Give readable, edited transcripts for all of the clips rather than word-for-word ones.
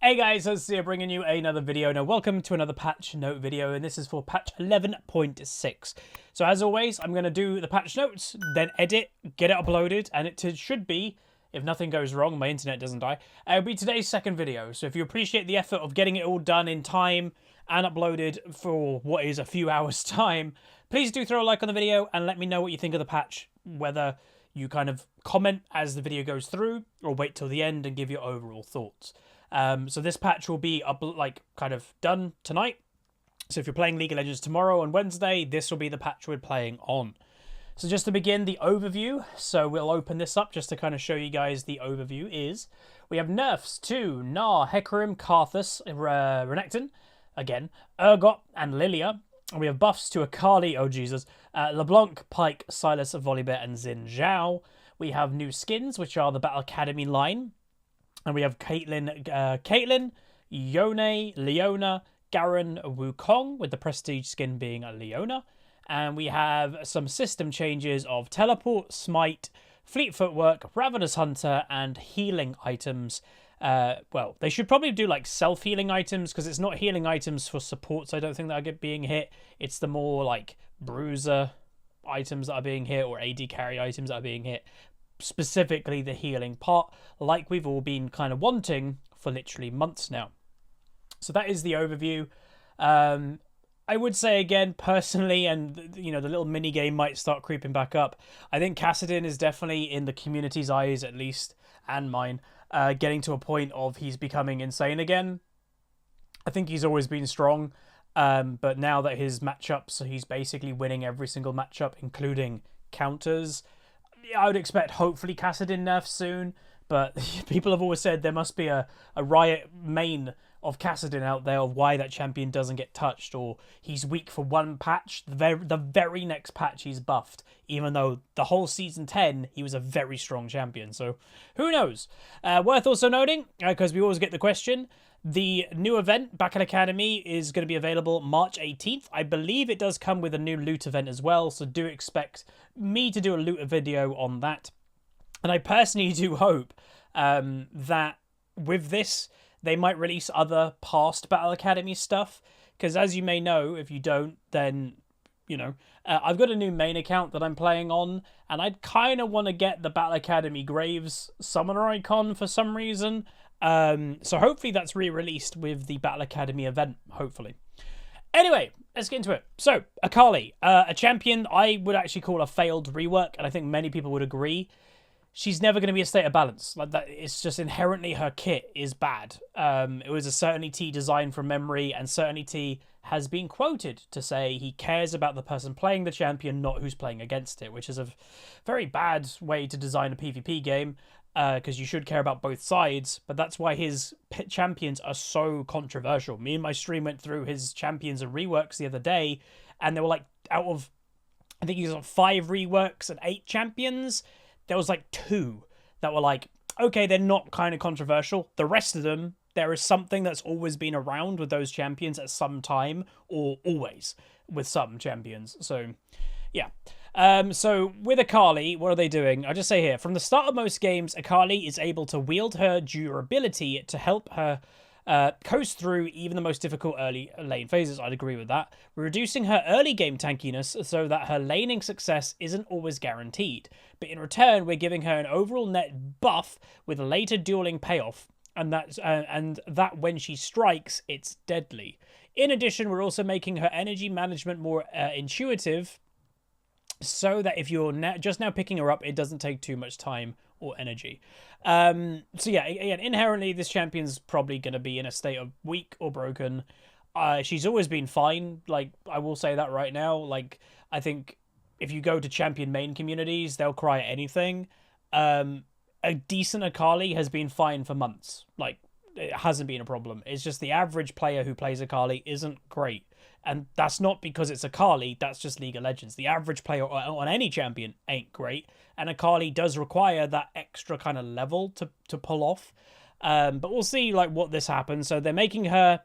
Hey guys, HuzzyGames here bringing you another video. Now welcome to another patch note video, and this is for patch 11.6. So as always, I'm going to do the patch notes, then edit, get it uploaded, and it should be, if nothing goes wrong, my internet doesn't die, it'll be today's second video. So if you appreciate the effort of getting it all done in time and uploaded for what is a few hours time, please do throw a like on the video and let me know what you think of the patch, whether you kind of comment as the video goes through or wait till the end and give your overall thoughts. So this patch will be kind of done tonight. So if you're playing League of Legends tomorrow on Wednesday, this will be the patch we're playing on. So just to begin the overview, so we'll open this up just to kind of show you guys the overview is, we have nerfs to Gnar, Hecarim, Karthus, Renekton, again, Urgot and Lilia. And we have buffs to Akali, oh Jesus, Leblanc, Pyke, Sylas, Volibear and Xin Zhao. We have new skins, which are the Battle Academy line. And we have Caitlyn, Yone, Leona, Garen, Wukong, with the prestige skin being a Leona. And we have some system changes of Teleport, Smite, Fleet Footwork, Ravenous Hunter, and healing items. Well, they should probably do like self-healing items, because it's not healing items for supports, I don't think, that are being hit. It's the more like bruiser items that are being hit, or AD carry items that are being hit. Specifically the healing part, like we've all been kind of wanting for literally months now. So that is the overview. I would say again, personally, and you know, the little mini game might start creeping back up, I think Kassadin is definitely, in the community's eyes at least, and mine, getting to a point of he's becoming insane again. I think he's always been strong, but now that his matchups, he's basically winning every single matchup, including counters. I would expect hopefully Kassadin nerf soon, but people have always said there must be a riot main of Kassadin out there of why that champion doesn't get touched, or he's weak for one patch, the very next patch he's buffed, even though the whole season 10 he was a very strong champion. So who knows? Worth also noting, because we always get the question, the new event, Battle Academy, is going to be available March 18th. I believe it does come with a new loot event as well, so do expect me to do a loot video on that. And I personally do hope that with this, they might release other past Battle Academy stuff, because as you may know, if you don't, then, you know, I've got a new main account that I'm playing on, and I'd kind of want to get the Battle Academy Graves summoner icon for some reason. So hopefully that's re-released with the Battle Academy event, hopefully. Anyway, let's get into it. So, Akali, a champion I would actually call a failed rework, and I think many people would agree. She's never going to be a state of balance. Like that, it's just inherently her kit is bad. It was a Certainty design from memory, and Certainty has been quoted to say he cares about the person playing the champion, not who's playing against it, which is a very bad way to design a PvP game, because you should care about both sides, but that's why his champions are so controversial. Me and my stream went through his champions and reworks the other day, and they were like, out of, I think he's got 5 reworks and 8 champions, there was like 2 that were like, okay, they're not kind of controversial. The rest of them, there is something that's always been around with those champions at some time, or always with some champions. So, yeah. So with Akali, what are they doing? I'll just say here, from the start of most games, Akali is able to wield her durability to help her coast through even the most difficult early lane phases. I'd agree with that. We're reducing her early game tankiness so that her laning success isn't always guaranteed. But in return, we're giving her an overall net buff with later dueling payoff, and that when she strikes, it's deadly. In addition, we're also making her energy management more intuitive, so that if you're just now picking her up, it doesn't take too much time or energy. So yeah, again, inherently, this champion's probably going to be in a state of weak or broken. She's always been fine. Like, I will say that right now. Like, I think if you go to champion main communities, they'll cry at anything. A decent Akali has been fine for months. Like, it hasn't been a problem. It's just the average player who plays Akali isn't great. And that's not because it's Akali, that's just League of Legends. The average player on any champion ain't great, and Akali does require that extra kind of level to pull off. But we'll see like what this happens. So they're making her,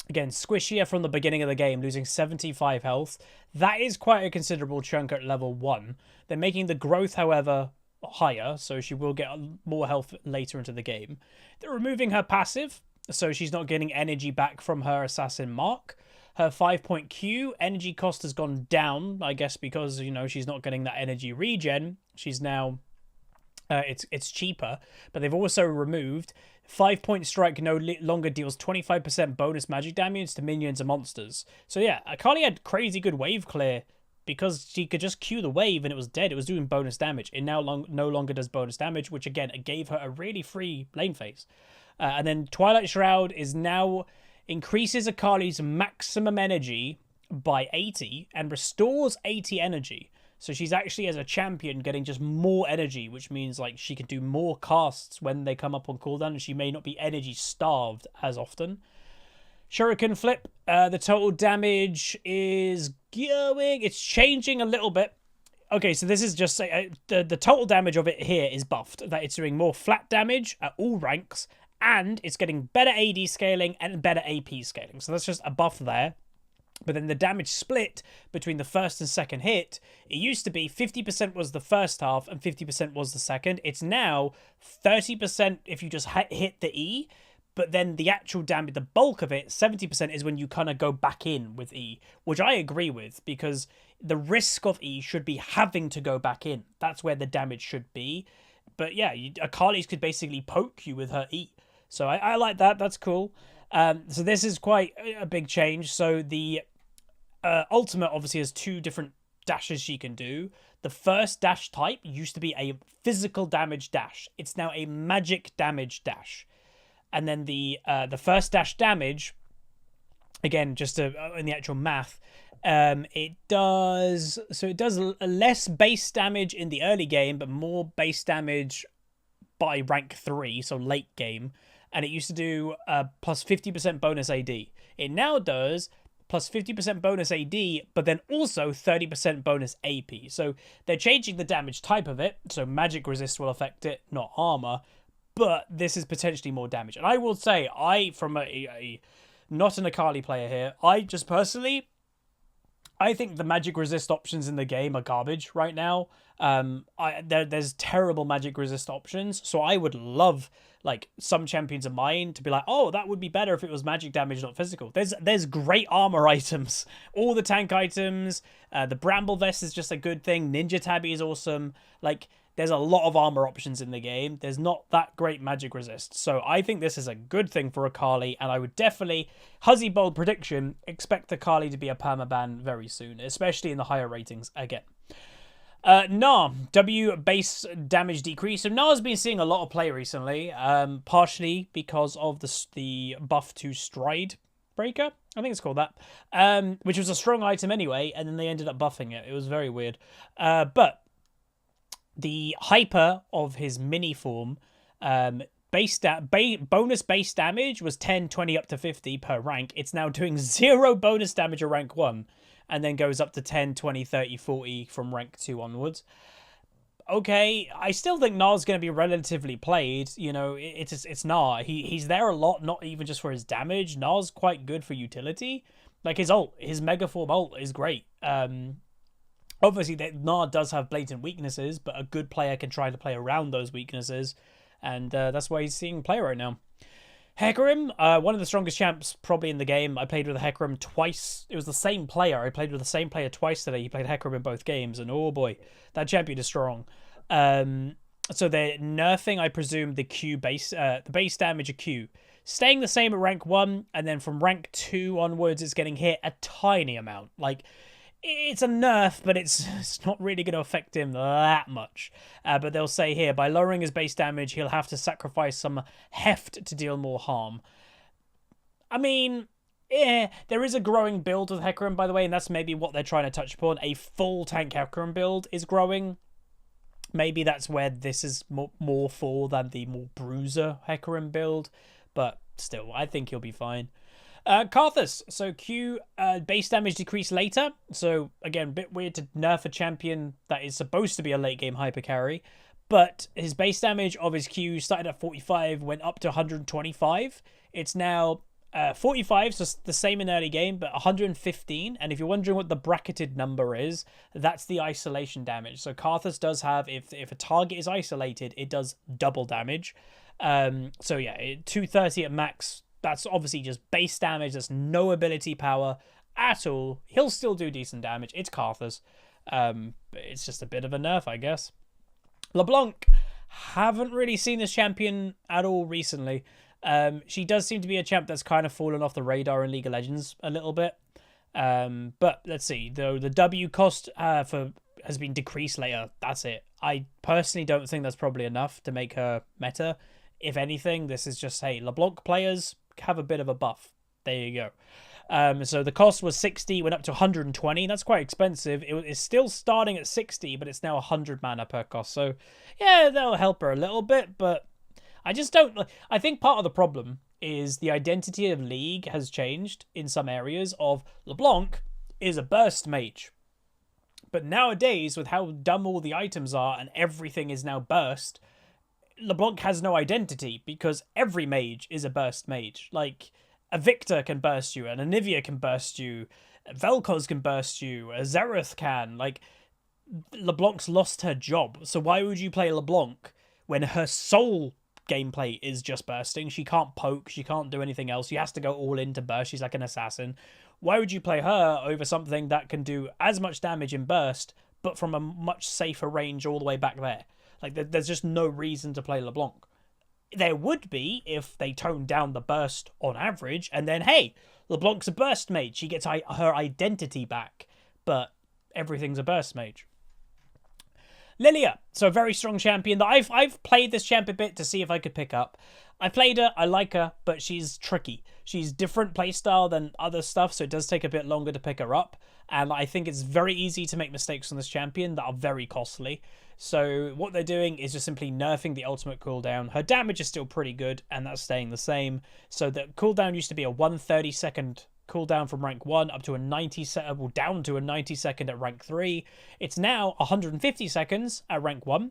again, squishier from the beginning of the game, losing 75 health. That is quite a considerable chunk at level 1. They're making the growth, however, higher, so she will get more health later into the game. They're removing her passive, so she's not getting energy back from her assassin mark. Her 5-point Q energy cost has gone down, I guess, because, you know, she's not getting that energy regen. She's now, it's cheaper, but they've also removed 5-point strike no longer deals 25% bonus magic damage to minions and monsters. So yeah, Akali had crazy good wave clear because she could just Q the wave and it was dead. It was doing bonus damage. It now no longer does bonus damage, which again, it gave her a really free lane phase. And then Twilight Shroud is now increases Akali's maximum energy by 80 and restores 80 energy. So she's actually, as a champion, getting just more energy, which means like she can do more casts when they come up on cooldown, and she may not be energy starved as often. Shuriken flip, the total damage is going, it's changing a little bit. Okay, so this is just, the total damage of it here is buffed, that it's doing more flat damage at all ranks, and it's getting better AD scaling and better AP scaling. So that's just a buff there. But then the damage split between the first and second hit, it used to be 50% was the first half and 50% was the second. It's now 30% if you just hit the E, but then the actual damage, the bulk of it, 70% is when you kind of go back in with E, which I agree with, because the risk of E should be having to go back in. That's where the damage should be. But yeah, Akali's could basically poke you with her E. So I like that. That's cool. So this is quite a big change. So the ultimate obviously has two different dashes she can do. The first dash type used to be a physical damage dash. It's now a magic damage dash. And then the first dash damage, again, just in the actual math, it does less base damage in the early game, but more base damage by rank 3, so late game. And it used to do plus 50% bonus AD. It now does plus 50% bonus AD, but then also 30% bonus AP. So they're changing the damage type of it. So magic resist will affect it, not armor. But this is potentially more damage. And I will say, from not an Akali player here, I just personally, I think the magic resist options in the game are garbage right now. There's terrible magic resist options, so I would love like some champions of mine to be like, oh, that would be better if it was magic damage, not physical. There's great armor items, all the tank items. The Bramble Vest is just a good thing. Ninja Tabby is awesome. Like, there's a lot of armor options in the game. There's not that great magic resist. So I think this is a good thing for Akali, and I would definitely, Huzzy bold prediction, expect Akali to be a permaban very soon, especially in the higher ratings again. Gnar, W base damage decrease. So Gnar's been seeing a lot of play recently, partially because of the buff to Stride Breaker. I think it's called that, which was a strong item anyway, and then they ended up buffing it. It was very weird. But the hyper of his mini form, bonus base damage was 10, 20 up to 50 per rank. It's now doing 0 bonus damage at rank 1, and then goes up to 10, 20, 30, 40 from rank 2 onwards. Okay, I still think Gnar's going to be relatively played. You know, it's Gnar. He's there a lot, not even just for his damage. Gnar's quite good for utility. Like his ult, his Megaform ult is great. Obviously, Gnar does have blatant weaknesses, but a good player can try to play around those weaknesses, and that's why he's seeing play right now. Hecarim, one of the strongest champs probably in the game. I played with Hecarim twice. It was the same player. I played with the same player twice today. He played Hecarim in both games, and oh boy, that champion is strong. So they're nerfing, I presume, the Q base, the base damage of Q, staying the same at rank 1, and then from rank 2 onwards, it's getting hit a tiny amount. Like, it's a nerf, but it's not really going to affect him that much. But they'll say here, by lowering his base damage, he'll have to sacrifice some heft to deal more harm. I mean, there is a growing build with Hecarim, by the way, and that's maybe what they're trying to touch upon. A full tank Hecarim build is growing. Maybe that's where this is more for than the more bruiser Hecarim build. But still, I think he'll be fine. Karthus, so Q base damage decrease later. So again, a bit weird to nerf a champion that is supposed to be a late game hyper carry, but his base damage of his Q started at 45, went up to 125. It's now 45, so the same in early game, but 115. And if you're wondering what the bracketed number is, that's the isolation damage. So Karthus does have, if a target is isolated, it does double damage. So yeah, 230 at max That's obviously just base damage. There's no ability power at all. He'll still do decent damage. It's Karthus. But it's just a bit of a nerf, I guess. Leblanc, haven't really seen this champion at all recently. She does seem to be a champ that's kind of fallen off the radar in League of Legends a little bit. But let's see. Though the W cost has been decreased later. That's it. I personally don't think that's probably enough to make her meta. If anything, this is just, hey, LeBlanc players have a bit of a buff. There you go. So the cost was 60, went up to 120. That's quite expensive. It's still starting at 60, but it's now 100 mana per cost. So yeah, that'll help her a little bit, but I just don't. I think part of the problem is the identity of League has changed in some areas. Of LeBlanc is a burst mage, but nowadays with how dumb all the items are and everything is now burst, LeBlanc has no identity because every mage is a burst mage. Like, a Victor can burst you, an Anivia can burst you, Vel'Koz can burst you, a Xerath can. Like, LeBlanc's lost her job. So why would you play LeBlanc when her sole gameplay is just bursting? She can't poke, she can't do anything else. She has to go all in to burst. She's like an assassin. Why would you play her over something that can do as much damage in burst, but from a much safer range all the way back there? Like, there's just no reason to play LeBlanc. There would be if they toned down the burst on average, and then, hey, LeBlanc's a burst mage. She gets her identity back, but everything's a burst mage. Lilia, so a very strong champion that I've played this champ a bit to see if I could pick up. I played her, I like her, but she's tricky. She's different playstyle than other stuff, so it does take a bit longer to pick her up. And I think it's very easy to make mistakes on this champion that are very costly. So what they're doing is just simply nerfing the ultimate cooldown. Her damage is still pretty good, and that's staying the same. So the cooldown used to be a 130-second cooldown from rank 1 up to a 90 down to a 90 second at rank 3. It's now 150 seconds at rank 1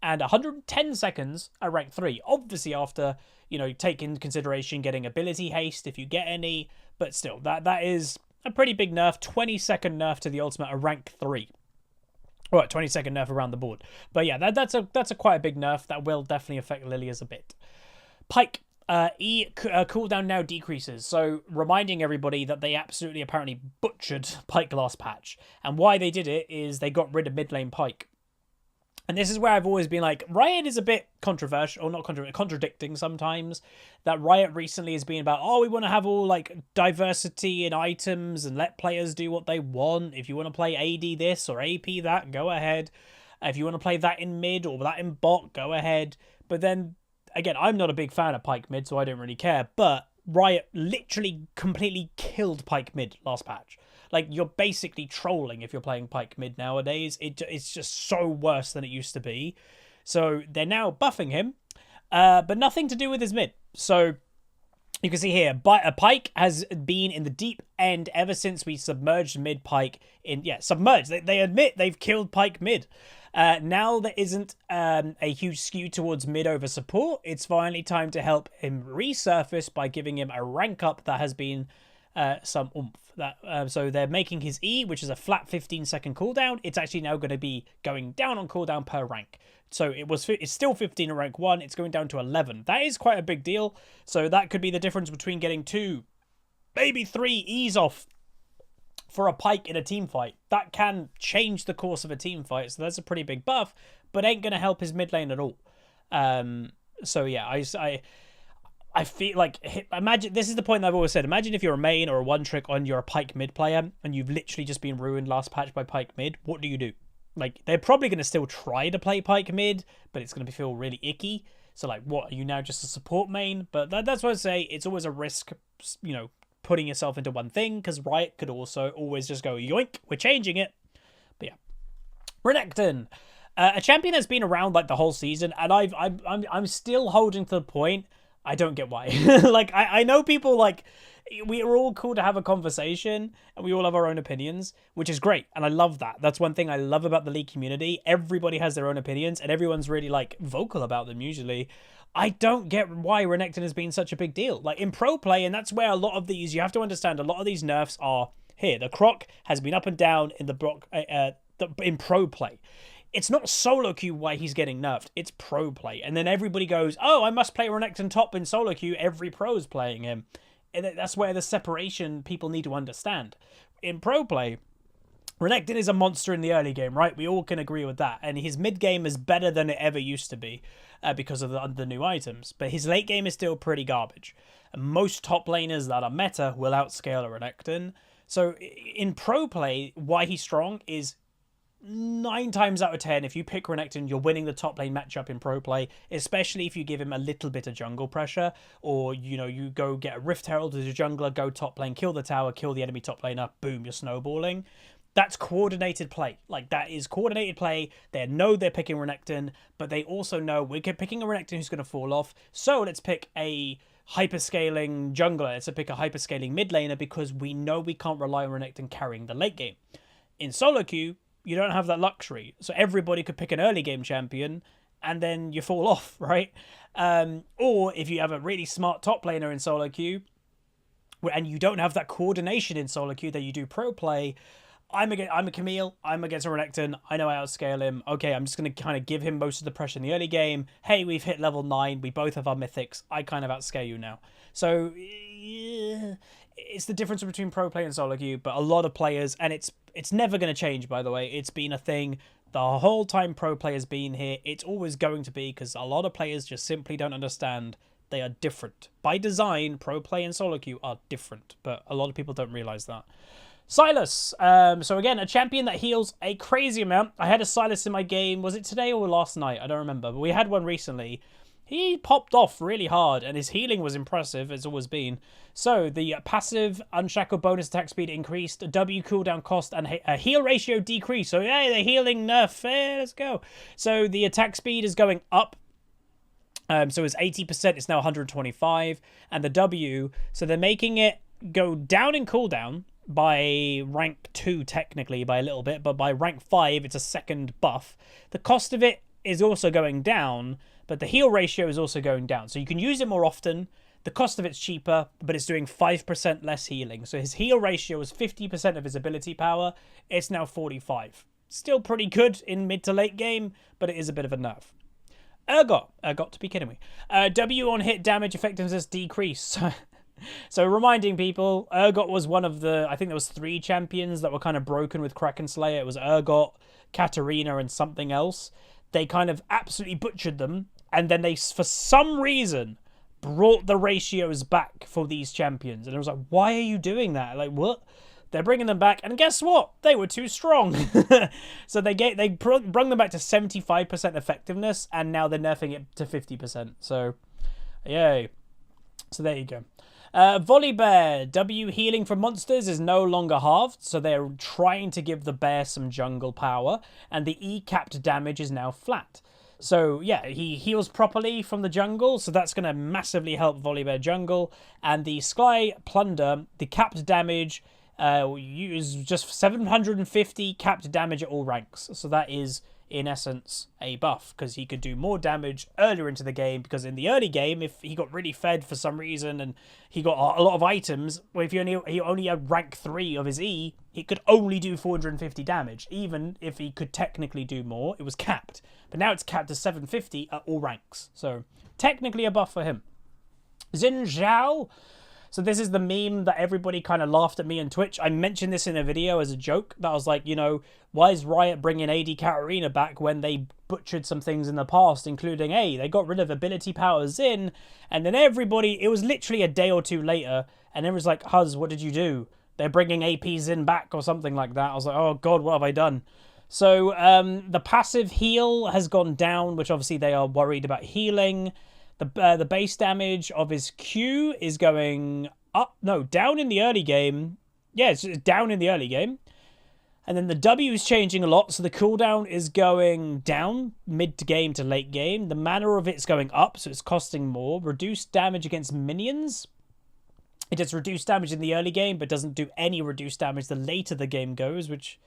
and 110 seconds at rank 3. Obviously after, you know, take into consideration getting ability haste if you get any, but still that is a pretty big nerf. 20-second nerf to the ultimate at rank 3. Right, 20-second nerf around the board. But yeah, that's a quite a big nerf that will definitely affect Lilia's a bit. Pyke. Cooldown now decreases, so reminding everybody that they absolutely apparently butchered Pyke last patch, and why they did it is they got rid of mid lane Pyke. And this is where I've always been like, Riot is a bit controversial, or not controversial, contradicting sometimes. That Riot recently has been about, oh, we want to have all like diversity in items and let players do what they want. If you want to play AD this or AP that, go ahead. If you want to play that in mid or that in bot, go ahead. But then again, I'm not a big fan of Pyke mid, so I don't really care. But Riot literally completely killed Pyke mid last patch. Like, you're basically trolling if you're playing Pyke mid nowadays. It's just so worse than it used to be. So they're now buffing him, but nothing to do with his mid. So you can see here, Pyke has been in the deep end ever since we submerged mid Pyke in... Yeah, submerged. They admit they've killed Pyke mid. Now there isn't a huge skew towards mid over support. It's finally time to help him resurface by giving him a rank up that has been some oomph. So they're making his E, which is a flat 15-second cooldown. It's actually now going to be going down on cooldown per rank. So it's still 15 at rank 1. It's going down to 11. That is quite a big deal. So that could be the difference between getting 2, maybe 3 E's off for a Pyke in a team fight. That can change the course of a team fight, so that's a pretty big buff, but ain't going to help his mid lane at all. So yeah, I feel like, imagine, this is the point that I've always said, imagine if you're a main or a one trick on you're a Pyke mid player, and you've literally just been ruined last patch by Pyke mid. What do? Like, they're probably going to still try to play Pyke mid, but it's going to feel really icky. So like, what, are you now just a support main? But that's what I say, it's always a risk, you know, putting yourself into one thing, because Riot could also always just go, yoink, we're changing it. But yeah. Renekton. A champion that's been around like the whole season, and I'm still holding to the point, I don't get why. Like, I know people, like, we are all cool to have a conversation, and we all have our own opinions, which is great, and I love that. That's one thing I love about the League community. Everybody has their own opinions, and everyone's really, like, vocal about them usually. I don't get why Renekton has been such a big deal. Like, in pro play, and that's where a lot of these, you have to understand, a lot of these nerfs are here. The Croc has been up and down in the block in pro play. it's not solo queue why he's getting nerfed. It's pro play. And then everybody goes, oh, I must play Renekton top in solo queue. Every pro's playing him. And that's where the separation people need to understand. In pro play, Renekton is a monster in the early game, right? We all can agree with that. And his mid game is better than it ever used to be because of the new items. But his late game is still pretty garbage. And most top laners that are meta will outscale a Renekton. So in pro play, why he's strong is 9 times out of 10, if you pick Renekton, you're winning the top lane matchup in pro play, especially if you give him a little bit of jungle pressure, or, you know, you go get a Rift Herald as a jungler, go top lane, kill the tower, kill the enemy top laner, boom, you're snowballing. That's coordinated play. Like, that is coordinated play. They know they're picking Renekton, but they also know we're picking a Renekton who's going to fall off, so let's pick a hyperscaling jungler, let's pick a hyperscaling mid laner, because we know we can't rely on Renekton carrying the late game. In solo queue, you don't have that luxury. So everybody could pick an early game champion and then you fall off, right? Or if you have a really smart top laner in solo queue and you don't have that coordination in solo queue that you do pro play, I'm a Camille, I'm against a Renekton, I know I outscale him. Okay, I'm just going to kind of give him most of the pressure in the early game. Hey, we've hit level 9, we both have our mythics, I kind of outscale you now. So, yeah, it's the difference between pro play and solo queue, but a lot of players, and it's never going to change, by the way. It's been a thing the whole time pro play has been here. It's always going to be, because a lot of players just simply don't understand they are different. By design, pro play and solo queue are different, but a lot of people don't realize that. Sylas. So again, a champion that heals a crazy amount. I had a Sylas in my game. Was it today or last night? I don't remember, but we had one recently. He popped off really hard, and his healing was impressive, it's always been. So, the passive Unshackled bonus attack speed increased, W cooldown cost, and a heal ratio decreased. So, yeah, the healing nerf, hey, let's go. So, the attack speed is going up. So, it's 80%, it's now 125. And the W, so they're making it go down in cooldown by rank 2, technically, by a little bit. But by rank 5, it's a second buff. The cost of it is also going down, but the heal ratio is also going down. So you can use it more often. The cost of it's cheaper, but it's doing 5% less healing. So his heal ratio was 50% of his ability power. It's now 45. Still pretty good in mid to late game, but it is a bit of a nerf. Urgot, to be kidding me. W on hit damage effectiveness decreased. So reminding people, Urgot was one of the, I think there was 3 champions that were kind of broken with Kraken Slayer. It was Urgot, Katarina, and something else. They kind of absolutely butchered them, and then they, for some reason, brought the ratios back for these champions. And I was like, why are you doing that? Like, what? They're bringing them back, and guess what? They were too strong. So they brought them back to 75% effectiveness, and now they're nerfing it to 50%. So, yay. So there you go. Volibear, W healing for monsters is no longer halved, so they're trying to give the bear some jungle power, and the E capped damage is now flat. So yeah, he heals properly from the jungle, so that's going to massively help Volibear jungle, and the Sky Plunder, the capped damage is just 750 capped damage at all ranks, so that is in essence a buff, because he could do more damage earlier into the game, because in the early game, if he got really fed for some reason and he got a lot of items, well, if he only had rank 3 of his E, he could only do 450 damage. Even if he could technically do more, it was capped. But now it's capped to 750 at all ranks, so technically a buff for him. Xin Zhao. So this is the meme that everybody kind of laughed at me on Twitch. I mentioned this in a video as a joke. That I was like, you know, why is Riot bringing AD Katarina back when they butchered some things in the past, including, hey, they got rid of ability power Xin, and then everybody, it was literally a day or 2 later, and everyone's like, Huz, what did you do? They're bringing AP Xin back or something like that. I was like, oh god, what have I done? So the passive heal has gone down, which obviously they are worried about healing. The base damage of his Q is going up. No, down in the early game. Yeah, it's down in the early game. And then the W is changing a lot. So the cooldown is going down mid-game to late game. The mana of it's going up, so it's costing more. Reduced damage against minions. It does reduced damage in the early game, but doesn't do any reduced damage the later the game goes, which...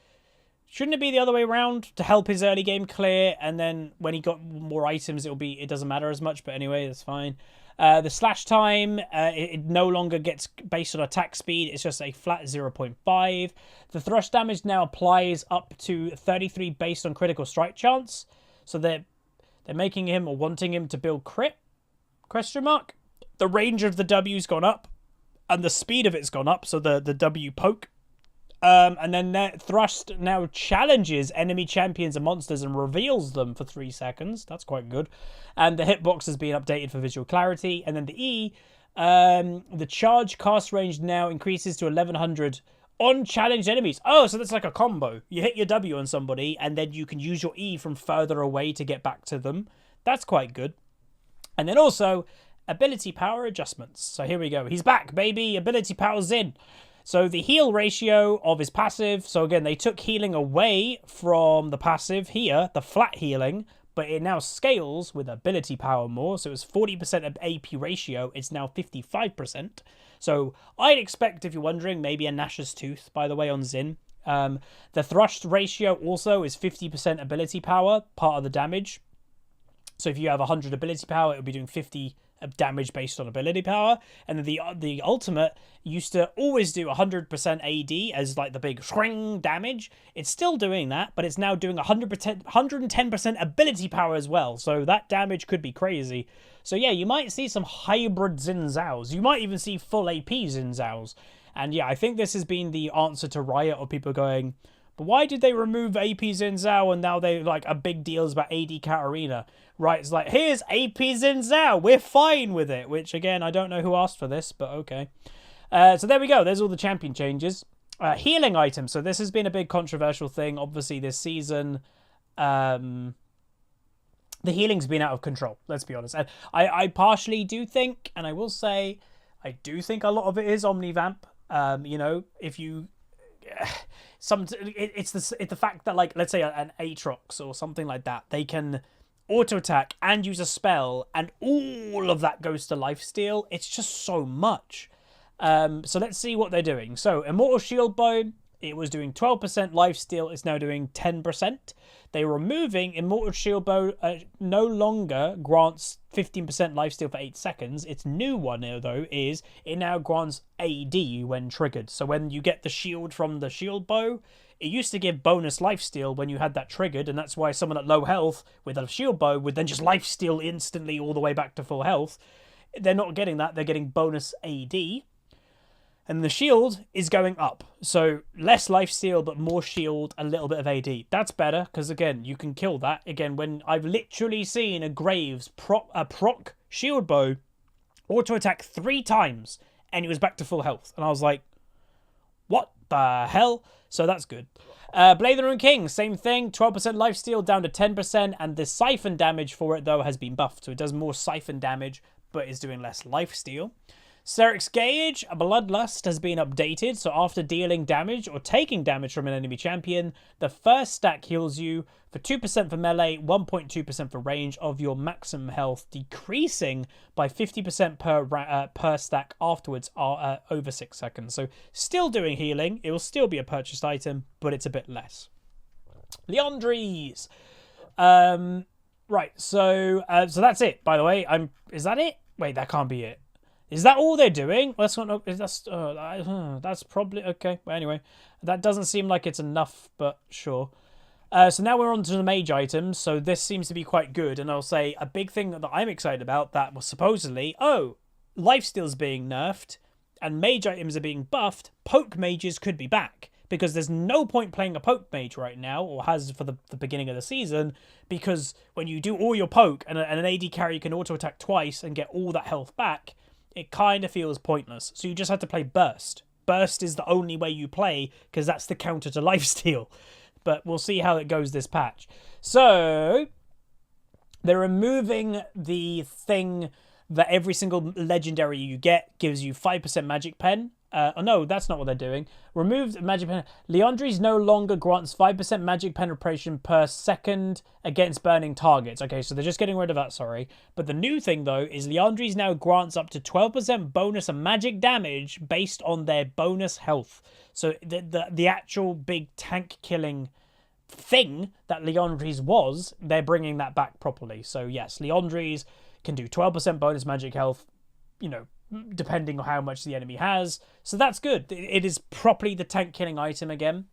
shouldn't it be the other way around to help his early game clear, and then when he got more items, it doesn't matter as much, but anyway, that's fine. The slash time, it no longer gets based on attack speed. It's just a flat 0.5. The thrust damage now applies up to 33 based on critical strike chance. So they're making him or wanting him to build crit? Question mark. The range of the W's gone up, and the speed of it's gone up. So the W poke. And then that thrust now challenges enemy champions and monsters and reveals them for 3 seconds. That's quite good. And the hitbox has been updated for visual clarity. And then the E, the charge cast range now increases to 1100 on challenged enemies. Oh, so that's like a combo. You hit your W on somebody, and then you can use your E from further away to get back to them. That's quite good. And then also, ability power adjustments. So here we go. He's back, baby. Ability power's in. So the heal ratio of his passive, so again, they took healing away from the passive here, the flat healing, but it now scales with ability power more. So it was 40% of AP ratio, it's now 55%. So I'd expect, if you're wondering, maybe a Nash's Tooth, by the way, on Xin. The thrust ratio also is 50% ability power, part of the damage. So if you have 100 ability power, it would be doing 50 damage based on ability power. And then the ultimate used to always do 100% AD as like the big swing damage. It's still doing that, but it's now doing 110% ability power as well. So that damage could be crazy. So yeah, you might see some hybrid Xin Zhaos. You might even see full AP Xin Zhaos. And yeah, I think this has been the answer to Riot of people going, but why did they remove AP Xin Zhao and now they like a big deal is about AD Katarina? Right, it's like, here's AP Xin Zhao, we're fine with it. Which, again, I don't know who asked for this, but okay. So there we go, there's all the champion changes. Healing items, so this has been a big controversial thing, obviously, this season. The healing's been out of control, let's be honest. And I partially do think, and I will say, I do think a lot of it is Omnivamp. You know, if you... it's the fact that, like, let's say an Aatrox or something like that, they can auto attack and use a spell, and all of that goes to lifesteal. It's just so much. So let's see what they're doing. So Immortal Shield Bow, it was doing 12% lifesteal. It's now doing 10%. They were removing Immortal Shield Bow. No longer grants 15% lifesteal for 8 seconds. Its new one, though, is it now grants AD when triggered. So when you get the shield from the Shield Bow, it used to give bonus lifesteal when you had that triggered, and that's why someone at low health with a Shield Bow would then just lifesteal instantly all the way back to full health. They're not getting that. They're getting bonus AD. And the shield is going up. So less lifesteal, but more shield, a little bit of AD. That's better, because again, you can kill that. Again, when I've literally seen a Graves proc Shield Bow auto attack 3 times, and it was back to full health. And I was like, what the hell? So that's good. Blade of the Rune King, same thing. 12% lifesteal down to 10. And the siphon damage for it, though, has been buffed. So it does more siphon damage, but is doing less lifesteal. Seric's Gauge, a Bloodlust, has been updated, so after dealing damage or taking damage from an enemy champion, the first stack heals you for 2% for melee, 1.2% for range of your maximum health, decreasing by 50% per stack afterwards over 6 seconds. So still doing healing, it will still be a purchased item, but it's a bit less. Leandries. Right, so that's it, by the way. Is that it? Wait, that can't be it. Is that all they're doing? That's probably... Okay, well, anyway. That doesn't seem like it's enough, but sure. So now we're on to the Mage Items. So this seems to be quite good. And I'll say a big thing that I'm excited about that was supposedly... Oh, lifesteal's being nerfed and Mage Items are being buffed. Poke Mages could be back. Because there's no point playing a Poke Mage right now, or has for the beginning of the season, because when you do all your Poke and an AD carry can auto-attack twice and get all that health back... It kind of feels pointless. So you just have to play Burst. Burst is the only way you play, because that's the counter to lifesteal. But we'll see how it goes this patch. So, they're removing the thing that every single legendary you get gives you 5% magic pen. Oh no, that's not what they're doing. Removed magic pen. Leandries no longer grants 5% magic penetration per second against burning targets. Okay, so they're just getting rid of that, sorry. But the new thing, though, is Leandries now grants up to 12% bonus and magic damage based on their bonus health. So the actual big tank killing thing that Leandries was, they're bringing that back properly. So yes, Leandries can do 12% bonus magic health, you know, depending on how much the enemy has. So that's good. It is properly the tank killing item again.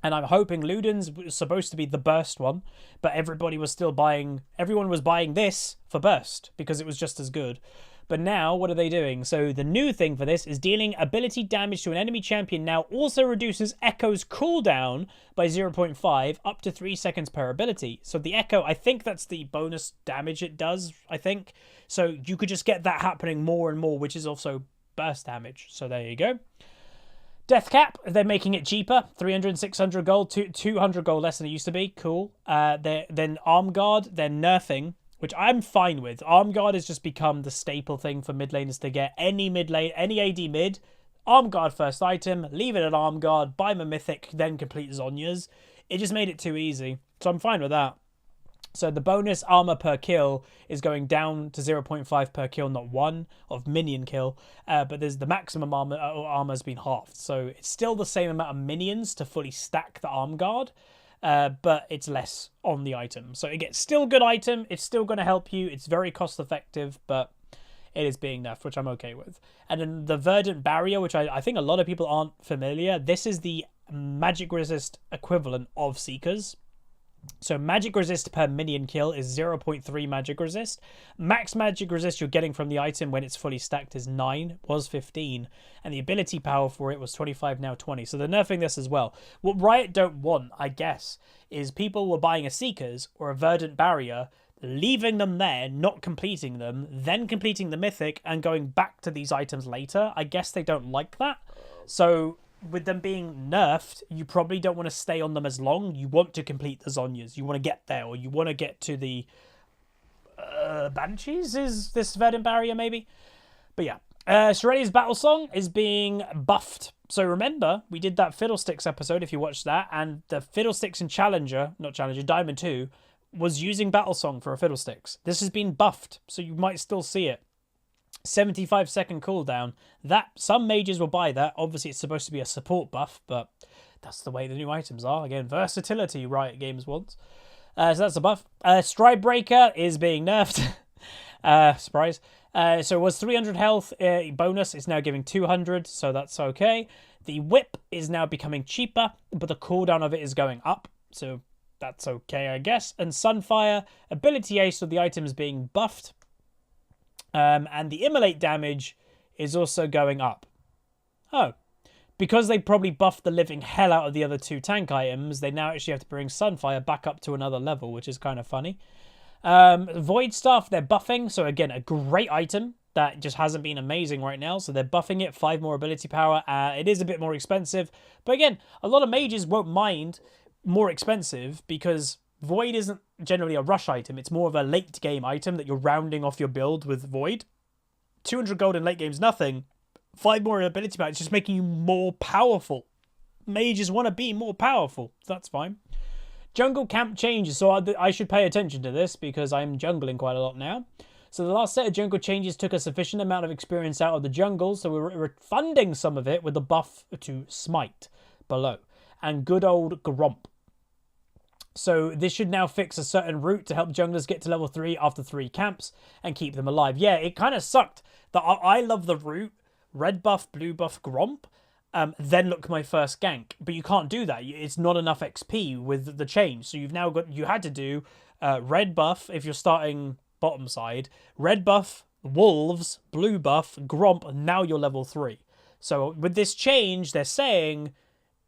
And I'm hoping Luden's was supposed to be the burst one, but everyone was buying this for burst because it was just as good. But now, what are they doing? So the new thing for this is dealing ability damage to an enemy champion now also reduces Echo's cooldown by 0.5 up to 3 seconds per ability. So the Echo, I think that's the bonus damage it does, I think. So you could just get that happening more and more, which is also burst damage. So there you go. Death Cap, they're making it cheaper. 300 and 600 gold, 200 gold less than it used to be. Cool. Then Arm Guard, they're nerfing, which I'm fine with. Arm Guard has just become the staple thing for mid laners to get. Any AD mid, Arm Guard first item, leave it at Arm Guard, buy my Mythic, then complete Zhonya's. It just made it too easy. So I'm fine with that. So the bonus armor per kill is going down to 0.5 per kill, not 1 of minion kill. But there's the maximum armor has been halved. So it's still the same amount of minions to fully stack the arm guard. But it's less on the item. So it gets still good item. It's still going to help you. It's very cost effective, but it is being nerfed, which I'm okay with. And then the Verdant Barrier, which I think a lot of people aren't familiar. This is the magic resist equivalent of Seekers. So magic resist per minion kill is 0.3 magic resist. Max magic resist you're getting from the item when it's fully stacked is 9, was 15. And the ability power for it was 25, now 20. So they're nerfing this as well. What Riot don't want, I guess, is people were buying a Seekers or a Verdant Barrier, leaving them there, not completing them, then completing the Mythic and going back to these items later. I guess they don't like that. So with them being nerfed, you probably don't want to stay on them as long. You want to complete the Zhonya's. You want to get there, or you want to get to the Banshees, is this Verdant Barrier maybe? But yeah. Shreddy's Battle Song is being buffed. So remember, we did that Fiddlesticks episode, if you watched that, and the Fiddlesticks in Diamond 2, was using Battle Song for a Fiddlesticks. This has been buffed, so you might still see it. 75-second cooldown. That some mages will buy that. Obviously, it's supposed to be a support buff, but that's the way the new items are. Again, versatility Riot Games wants. So that's a buff. Stride Breaker is being nerfed. Surprise. So it was 300 health bonus. It's now giving 200, so that's okay. The Whip is now becoming cheaper, but the cooldown of it is going up, so that's okay, I guess. And Sunfire, ability ace of the items being buffed. And the Immolate damage is also going up. Oh. Because they probably buffed the living hell out of the other two tank items, they now actually have to bring Sunfire back up to another level, which is kind of funny. Void Staff, they're buffing. So again, a great item that just hasn't been amazing right now. So they're buffing it, 5 more ability power. It is a bit more expensive. But again, a lot of mages won't mind more expensive because Void isn't generally a rush item. It's more of a late game item that you're rounding off your build with Void. 200 gold in late game is nothing. 5 more ability power. It's just making you more powerful. Mages want to be more powerful. So that's fine. Jungle camp changes. So I should pay attention to this because I'm jungling quite a lot now. So the last set of jungle changes took a sufficient amount of experience out of the jungle. So we're refunding some of it with the buff to Smite below. And good old Gromp. So this should now fix a certain route to help junglers get to level 3 after 3 camps and keep them alive. Yeah, it kind of sucked that I love the route, red buff, blue buff, Gromp, then look my first gank. But you can't do that. It's not enough XP with the change. So you had to do red buff if you're starting bottom side, red buff, wolves, blue buff, Gromp, now you're level 3. So with this change, they're saying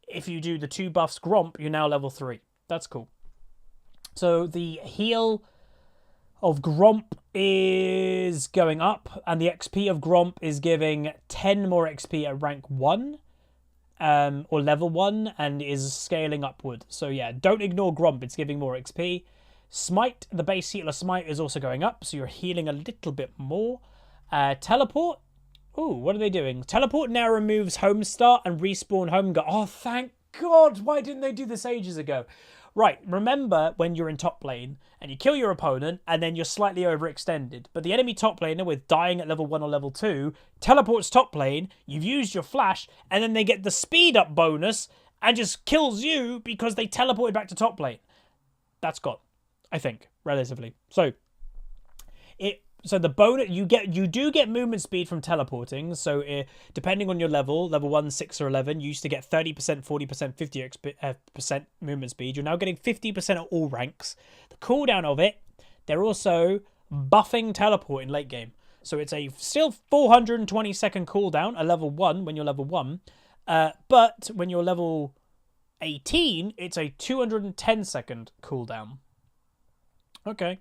if you do the 2 buffs Gromp, you're now level 3. That's cool. So the heal of Gromp is going up, and the XP of Gromp is giving 10 more XP at rank 1, or level 1, and is scaling upward. So yeah, don't ignore Gromp, it's giving more XP. Smite, the base heal of Smite is also going up, so you're healing a little bit more. Teleport, ooh, what are they doing? Teleport now removes home start and respawn home guard. Oh, thank God, why didn't they do this ages ago? Right, remember when you're in top lane and you kill your opponent and then you're slightly overextended, but the enemy top laner with dying at level 1 or level 2 teleports top lane, you've used your flash, and then they get the speed up bonus and just kills you because they teleported back to top lane. That's gone, I think, relatively. So, it So the bonus you do get movement speed from teleporting. So depending on your level 1, 6, or 11, you used to get 30%, 40%, 50% movement speed. You're now getting 50% at all ranks. The cooldown of it, they're also buffing teleport in late game. So it's a still 420 second cooldown at level 1 when you're level 1. But when you're level 18, it's a 210 second cooldown. Okay.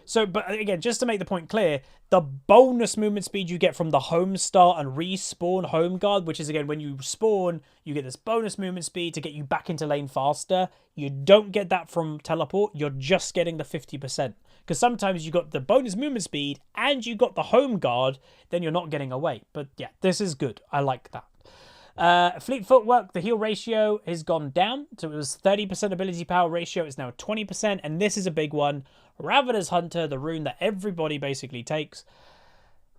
So, but again, just to make the point clear, the bonus movement speed you get from the home start and respawn home guard, which is, again, when you spawn, you get this bonus movement speed to get you back into lane faster. You don't get that from teleport. You're just getting the 50%. Because sometimes you got the bonus movement speed and you got the home guard, then you're not getting away. But yeah, this is good. I like that. Fleet footwork, the heal ratio has gone down. So it was 30% ability power ratio. It's now 20%. And this is a big one. Ravenor's Hunter, the rune that everybody basically takes.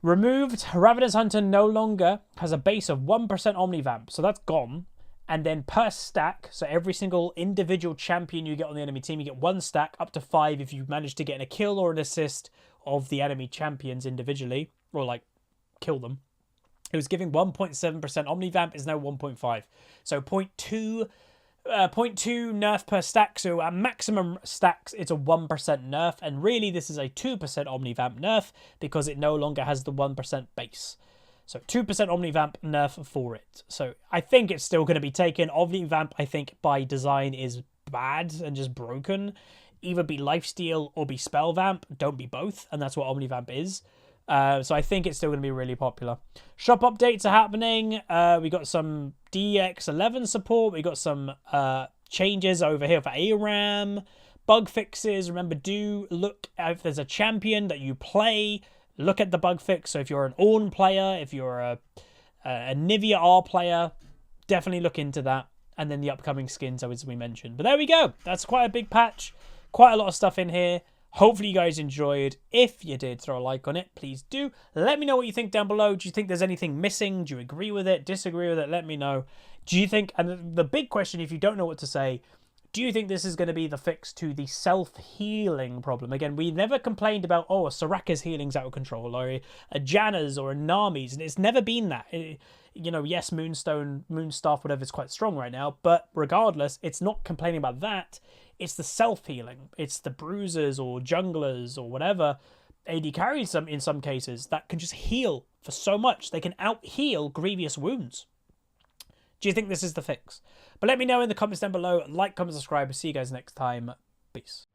Removed. Ravenor's Hunter no longer has a base of 1% Omnivamp. So that's gone. And then per stack, so every single individual champion you get on the enemy team, you get 1 stack, up to 5 if you manage to get a kill or an assist of the enemy champions individually. Or like, kill them. It was giving 1.7%. Omnivamp is now 1.5. So 0.2 nerf per stack. So at maximum stacks, it's a 1% nerf. And really, this is a 2% Omnivamp nerf because it no longer has the 1% base. So 2% Omnivamp nerf for it. So I think it's still going to be taken. Omnivamp, I think, by design is bad and just broken. Either be Lifesteal or be Spellvamp. Don't be both. And that's what Omnivamp is. So I think it's still going to be really popular. Shop updates are happening. We got some DX11 support. We got some changes over here for ARAM. Bug fixes. Remember, do look if there's a champion that you play. Look at the bug fix. So if you're an Ornn player, if you're a Nivea R player, definitely look into that. And then the upcoming skins, as we mentioned. But there we go. That's quite a big patch. Quite a lot of stuff in here. Hopefully you guys enjoyed. If you did, throw a like on it. Please do. Let me know what you think down below. Do you think there's anything missing? Do you agree with it? Disagree with it? Let me know. Do you think, and the big question, if you don't know what to say, do you think this is going to be the fix to the self-healing problem? Again, we never complained about, oh, a Soraka's healing's out of control, or a Janna's or a Nami's, and it's never been that. You know, yes, Moonstone, Moonstaff, whatever, is quite strong right now, but regardless, it's not complaining about that. It's the self-healing. It's the bruisers or junglers or whatever, AD carries them in some cases, that can just heal for so much. They can out-heal grievous wounds. Do you think this is the fix? But let me know in the comments down below. Like, comment, subscribe. See you guys next time. Peace.